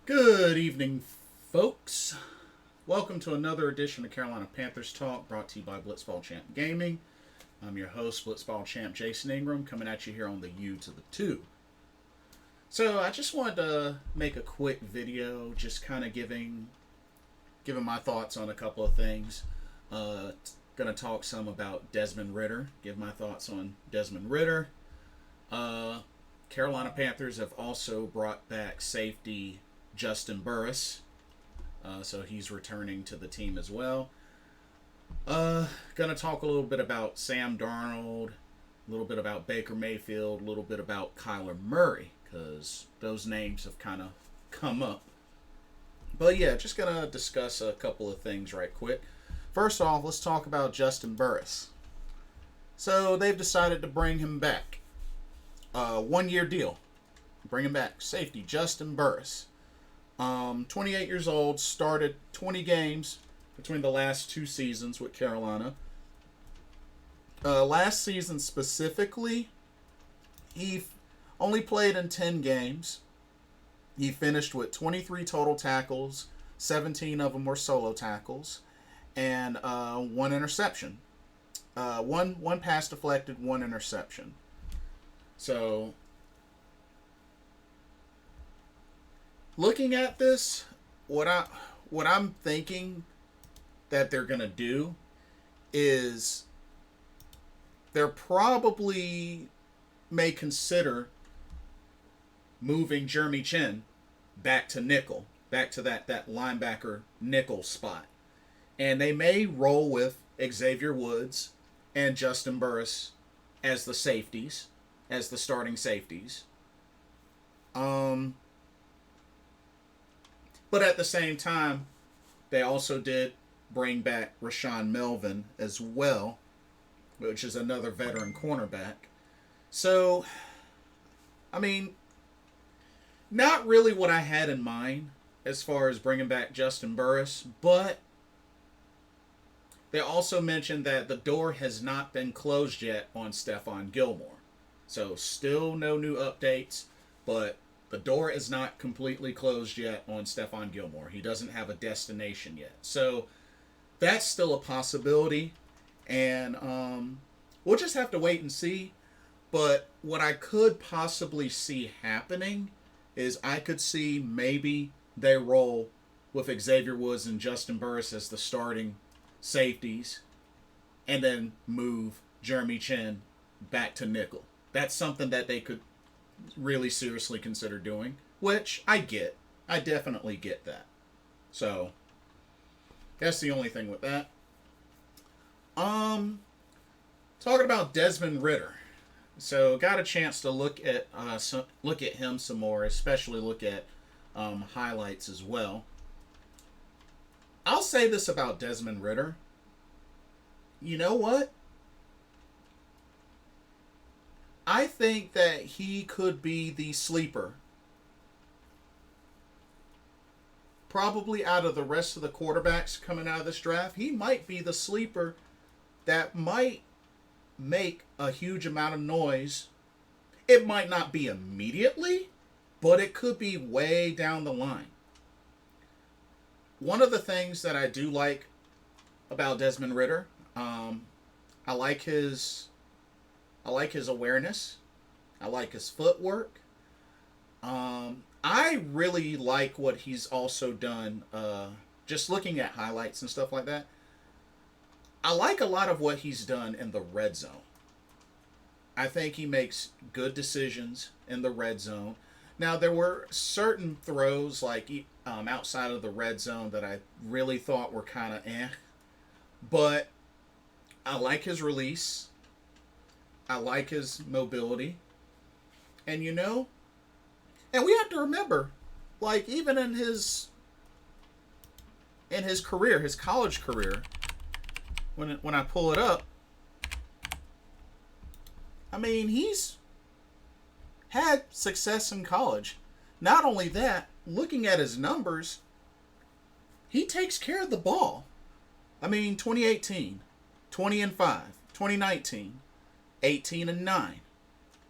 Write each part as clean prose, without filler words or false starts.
Good evening, folks. Welcome to another edition of Carolina Panthers Talk, brought to you by Blitzball Champ Gaming. I'm your host, Blitzball Champ Jason Ingram, coming at you here on the U to the 2. So I just wanted to make a quick video, just kind of giving my thoughts on a couple of things. Gonna talk some about Desmond Ritter, give my thoughts on Desmond Ritter. Carolina Panthers have also brought back safety Juston Burris, so he's returning to the team as well. Gonna talk a little bit about Sam Darnold, a little bit about Baker Mayfield, a little bit about Kyler Murray, because those names have kind of come up. But yeah, just gonna discuss a couple of things right quick. First off, let's talk about Juston Burris. So they've decided to bring him back. 1-year deal. Bring him back. Safety, Juston Burris. 28 years old, started 20 games between the last 2 seasons with Carolina. Last season specifically, he only played in 10 games. He finished with 23 total tackles, 17 of them were solo tackles, and 1 interception. One pass deflected, 1 interception. So, looking at this, what I'm thinking that they're gonna do is they're probably may consider moving Jeremy Chin back to nickel, back to that linebacker nickel spot, and they may roll with Xavier Woods and Juston Burris as the safeties, as the starting safeties. But at the same time, they also did bring back Rashawn Melvin as well, which is another veteran cornerback. So, I mean, not really what I had in mind as far as bringing back Juston Burris, but they also mentioned that the door has not been closed yet on Stephon Gilmore. So, still no new updates, but the door is not completely closed yet on Stephon Gilmore. He doesn't have a destination yet. So, that's still a possibility. And we'll just have to wait and see. But what I could possibly see happening is I could see maybe they roll with Xavier Woods and Juston Burris as the starting safeties and then move Jeremy Chin back to nickel. That's something that they could really seriously consider doing, which I get. I definitely get that. So, that's the only thing with that. Talking about Desmond Ritter. So, got a chance to look at him some more, especially look at highlights as well. I'll say this about Desmond Ritter. You know what? I think that he could be the sleeper. Probably out of the rest of the quarterbacks coming out of this draft, he might be the sleeper that might make a huge amount of noise. It might not be immediately, but it could be way down the line. One of the things that I do like about Desmond Ritter, I like his awareness. I like his footwork. I really like what he's also done, just looking at highlights and stuff like that. I like a lot of what he's done in the red zone. I think he makes good decisions in the red zone. Now, there were certain throws, like outside of the red zone, that I really thought were kind of but I like his release. I like his mobility. And and we have to remember, like, even in his career, his college career, when I pull it up, I mean, he's had success in college. Not only that, looking at his numbers, he takes care of the ball. I mean, 2018, 20-5, 2019, 18-9,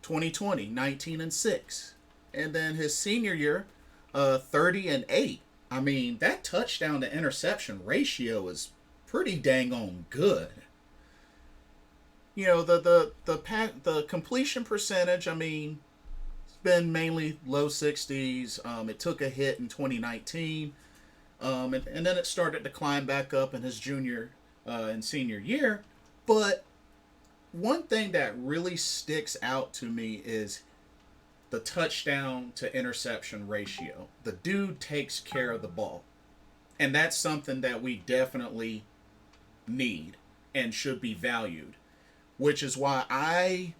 2020, 19-6. And then his senior year, 30-8. I mean, that touchdown to interception ratio is pretty dang on good. You know, the completion percentage, I mean, it's been mainly low 60s. It took a hit in 2019. And then it started to climb back up in his junior and senior year. But one thing that really sticks out to me is the touchdown to interception ratio. The dude takes care of the ball. And that's something that we definitely need and should be valued. Which is why I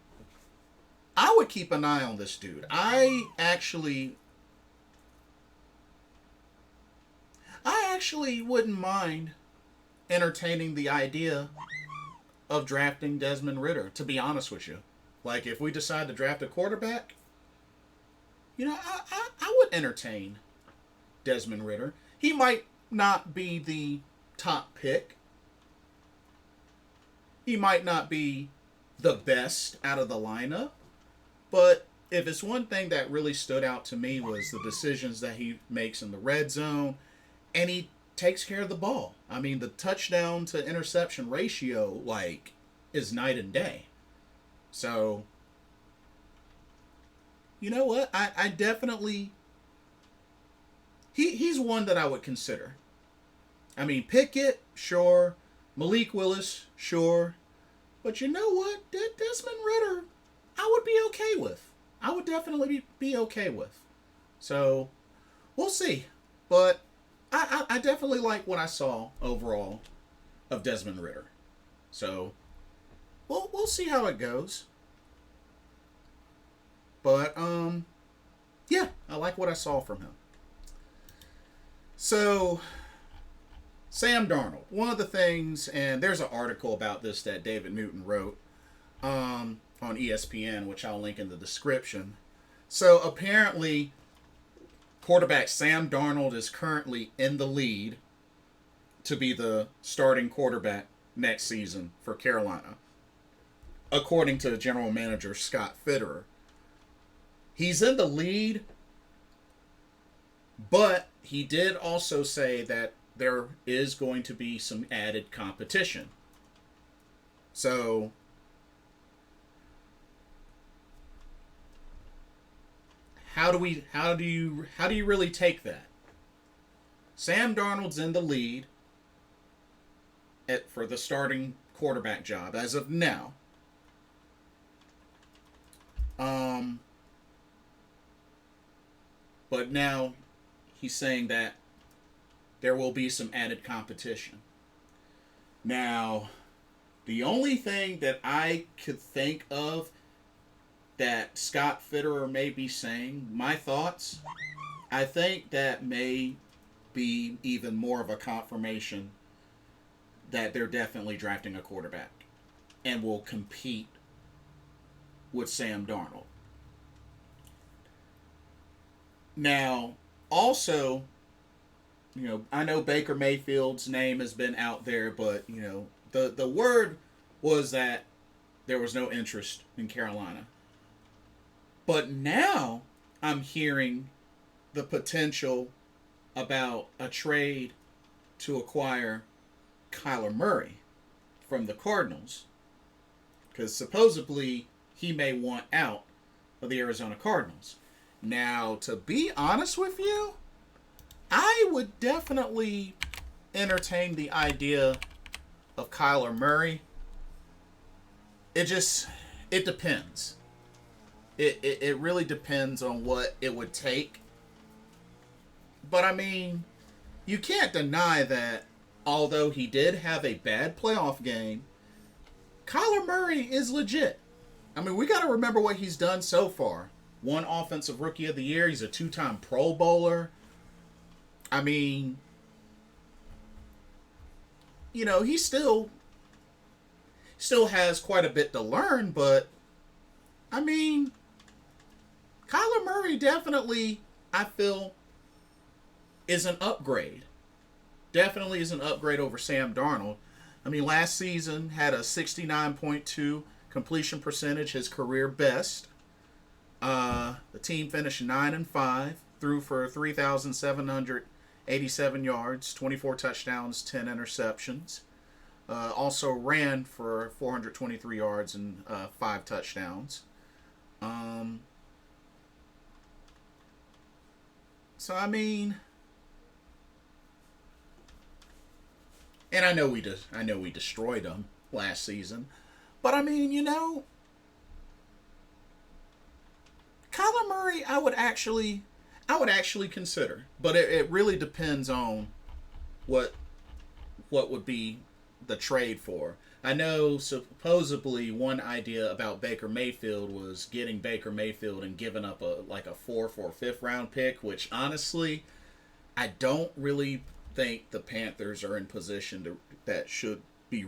would keep an eye on this dude. I actually wouldn't mind entertaining the idea of drafting Desmond Ritter, to be honest with you. Like, if we decide to draft a quarterback, you know, I would entertain Desmond Ritter. He might not be the top pick. He might not be the best out of the lineup. But if it's one thing that really stood out to me was the decisions that he makes in the red zone, and he takes care of the ball. I mean, the touchdown to interception ratio, like, is night and day. So, you know what? I definitely... He's one that I would consider. I mean, Pickett, sure. Malik Willis, sure. But you know what? Desmond Ritter, I would be okay with. I would definitely be okay with. So, we'll see. But I definitely like what I saw overall of Desmond Ritter. So, we'll see how it goes. But, yeah, I like what I saw from him. So, Sam Darnold. One of the things, and there's an article about this that David Newton wrote on ESPN, which I'll link in the description. So, apparently, quarterback Sam Darnold is currently in the lead to be the starting quarterback next season for Carolina, according to general manager Scott Fitterer. He's in the lead, but he did also say that there is going to be some added competition. So, how do you really take that? Sam Darnold's in the lead for the starting quarterback job as of now. But now he's saying that there will be some added competition. Now, the only thing that I could think of that Scott Fitterer may be saying, my thoughts, I think that may be even more of a confirmation that they're definitely drafting a quarterback and will compete with Sam Darnold. Now, also, you know, I know Baker Mayfield's name has been out there, but, you know, the word was that there was no interest in Carolina. But now I'm hearing the potential about a trade to acquire Kyler Murray from the Cardinals. Because supposedly he may want out of the Arizona Cardinals. Now, to be honest with you, I would definitely entertain the idea of Kyler Murray. It depends. It really depends on what it would take. But I mean, you can't deny that although he did have a bad playoff game, Kyler Murray is legit. I mean, we got to remember what he's done so far. 1 Offensive Rookie of the Year. He's a 2-time Pro Bowler. I mean, you know, he still has quite a bit to learn, but I mean, Kyler Murray definitely, I feel, is an upgrade. Definitely is an upgrade over Sam Darnold. I mean, last season had a 69.2 completion percentage, his career best. The team finished 9-5, threw for 3,787 yards, 24 touchdowns, 10 interceptions. Also ran for 423 yards and 5 touchdowns. So I mean, and I know we destroyed them last season, but I mean, Kyler Murray, I would actually consider, but it really depends on what would be the trade for. I know supposedly one idea about Baker Mayfield was getting Baker Mayfield and giving up a 4th or 5th round pick, which honestly, I don't really think the Panthers are in position that should be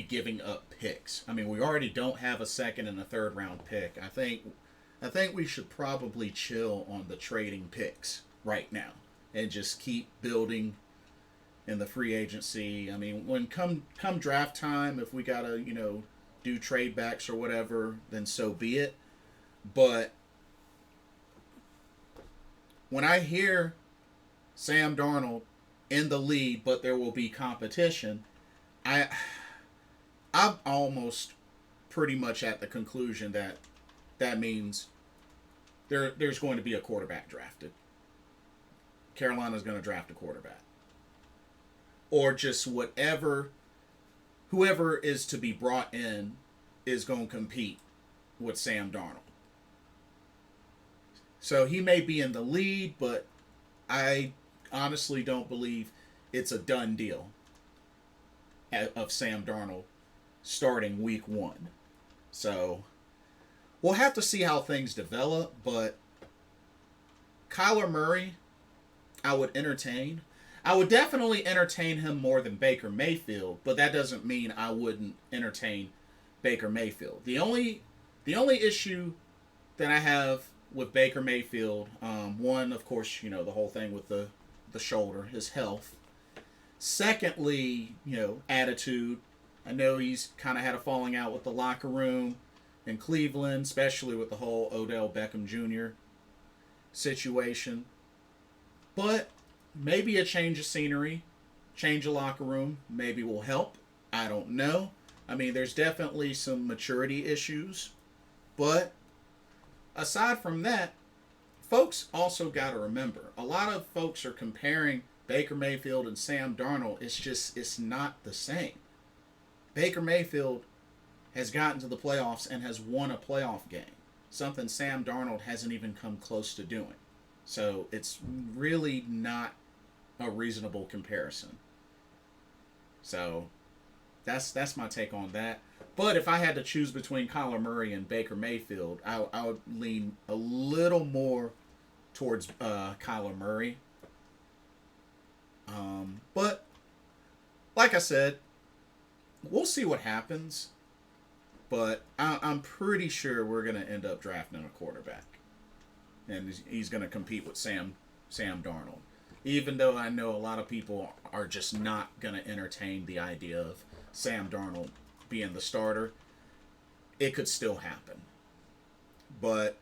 giving up picks. I mean, we already don't have a 2nd and a 3rd round pick. I think we should probably chill on the trading picks right now and just keep building in the free agency. I mean, when come draft time, if we gotta do trade backs or whatever, then so be it. But when I hear Sam Darnold in the lead, but there will be competition, I'm almost pretty much at the conclusion that means there's going to be a quarterback drafted. Carolina's going to draft a quarterback. Or just whoever is to be brought in is going to compete with Sam Darnold. So he may be in the lead, but I honestly don't believe it's a done deal of Sam Darnold starting week 1. So we'll have to see how things develop, but Kyler Murray, I would entertain. I would definitely entertain him more than Baker Mayfield, but that doesn't mean I wouldn't entertain Baker Mayfield. The only issue that I have with Baker Mayfield, one, of course, the whole thing with the shoulder, his health. Secondly, attitude. I know he's kind of had a falling out with the locker room in Cleveland, especially with the whole Odell Beckham Jr. situation. But maybe a change of scenery, change of locker room, maybe will help. I don't know. I mean, there's definitely some maturity issues. But aside from that, folks also got to remember, a lot of folks are comparing Baker Mayfield and Sam Darnold. It's not the same. Baker Mayfield has gotten to the playoffs and has won a playoff game, something Sam Darnold hasn't even come close to doing. So it's really not a reasonable comparison. So that's my take on that. But if I had to choose between Kyler Murray and Baker Mayfield, I would lean a little more towards Kyler Murray. But like I said, we'll see what happens. But I'm pretty sure we're going to end up drafting a quarterback. And he's going to compete with Sam Darnold. Even though I know a lot of people are just not going to entertain the idea of Sam Darnold being the starter, it could still happen. But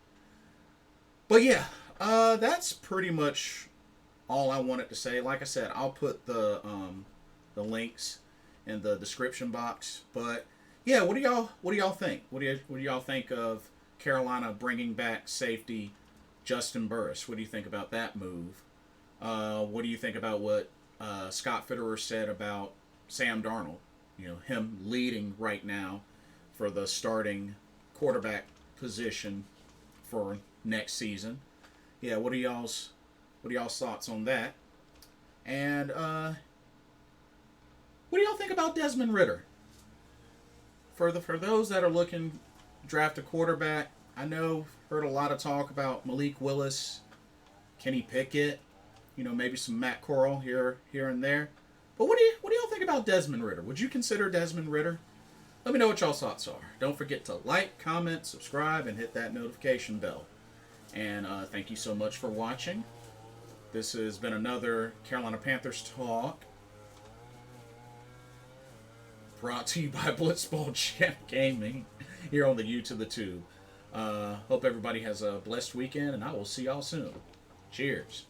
yeah, that's pretty much all I wanted to say. Like I said, I'll put the links in the description box. But yeah, what do y'all think? What do y'all think of Carolina bringing back safety Juston Burris? What do you think about that move? What do you think about what Scott Fitterer said about Sam Darnold? Him leading right now for the starting quarterback position for next season. Yeah, what are y'all's thoughts on that? And what do y'all think about Desmond Ritter? For those that are looking to draft a quarterback, I know heard a lot of talk about Malik Willis, Kenny Pickett, maybe some Matt Corral here and there. But what do y'all think about Desmond Ritter? Would you consider Desmond Ritter? Let me know what y'all's thoughts are. Don't forget to like, comment, subscribe, and hit that notification bell. And thank you so much for watching. This has been another Carolina Panthers Talk, brought to you by Blitzball Champ Gaming here on the YouTube. Hope everybody has a blessed weekend, and I will see y'all soon. Cheers.